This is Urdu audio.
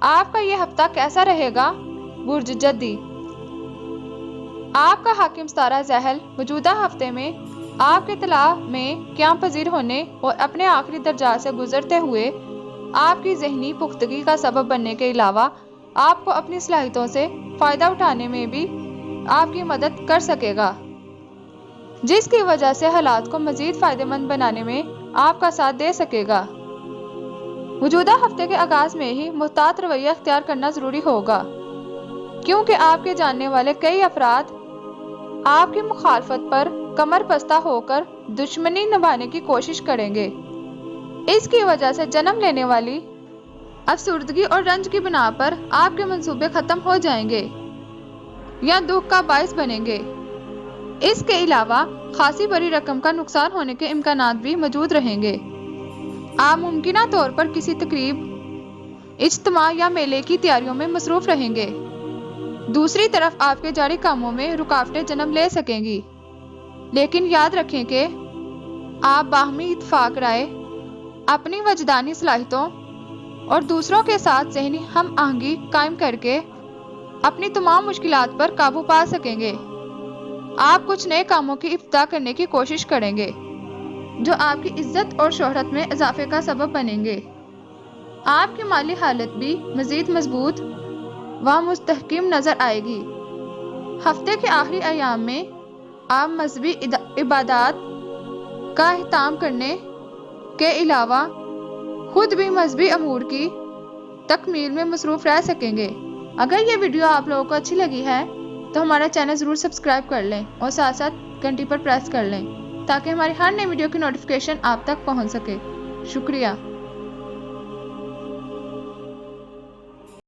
آپ کا یہ ہفتہ کیسا رہے گا؟ برج جدی، آپ کا حاکم ستارہ ذہل موجودہ ہفتے میں آپ کے اطلاع میں قیام پذیر ہونے اور اپنے آخری درجات سے گزرتے ہوئے آپ کی ذہنی پختگی کا سبب بننے کے علاوہ آپ کو اپنی صلاحیتوں سے فائدہ اٹھانے میں بھی آپ کی مدد کر سکے گا، جس کی وجہ سے حالات کو مزید فائدہ مند بنانے میں آپ کا ساتھ دے سکے گا۔ موجودہ ہفتے کے آغاز میں ہی محتاط رویہ اختیار کرنا ضروری ہوگا، کیونکہ آپ کے جاننے والے کئی افراد آپ کی مخالفت پر کمر بستہ ہو کر دشمنی نبھانے کی کوشش کریں گے۔ اس کی وجہ سے جنم لینے والی افسردگی اور رنج کی بنا پر آپ کے منصوبے ختم ہو جائیں گے یا دکھ کا باعث بنیں گے۔ اس کے علاوہ خاصی بڑی رقم کا نقصان ہونے کے امکانات بھی موجود رہیں گے۔ آپ ممکنہ طور پر کسی تقریب، اجتماع یا میلے کی تیاریوں میں مصروف رہیں گے۔ دوسری طرف آپ کے جاری کاموں میں رکاوٹیں جنم لے سکیں گی، لیکن یاد رکھیں کہ آپ باہمی اتفاق رائے، اپنی وجدانی صلاحیتوں اور دوسروں کے ساتھ ذہنی ہم آہنگی قائم کر کے اپنی تمام مشکلات پر قابو پا سکیں گے۔ آپ کچھ نئے کاموں کی ابتدا کرنے کی کوشش کریں گے جو آپ کی عزت اور شہرت میں اضافے کا سبب بنیں گے۔ آپ کی مالی حالت بھی مزید مضبوط و مستحکم نظر آئے گی۔ ہفتے کے آخری ایام میں آپ مذہبی عبادات کا اہتمام کرنے کے علاوہ خود بھی مذہبی امور کی تکمیل میں مصروف رہ سکیں گے۔ اگر یہ ویڈیو آپ لوگوں کو اچھی لگی ہے تو ہمارا چینل ضرور سبسکرائب کر لیں اور ساتھ ساتھ گھنٹی پر پریس کر لیں تاکہ ہماری ہر نئی ویڈیو کی نوٹیفیکیشن آپ تک پہنچ سکے۔ شکریہ۔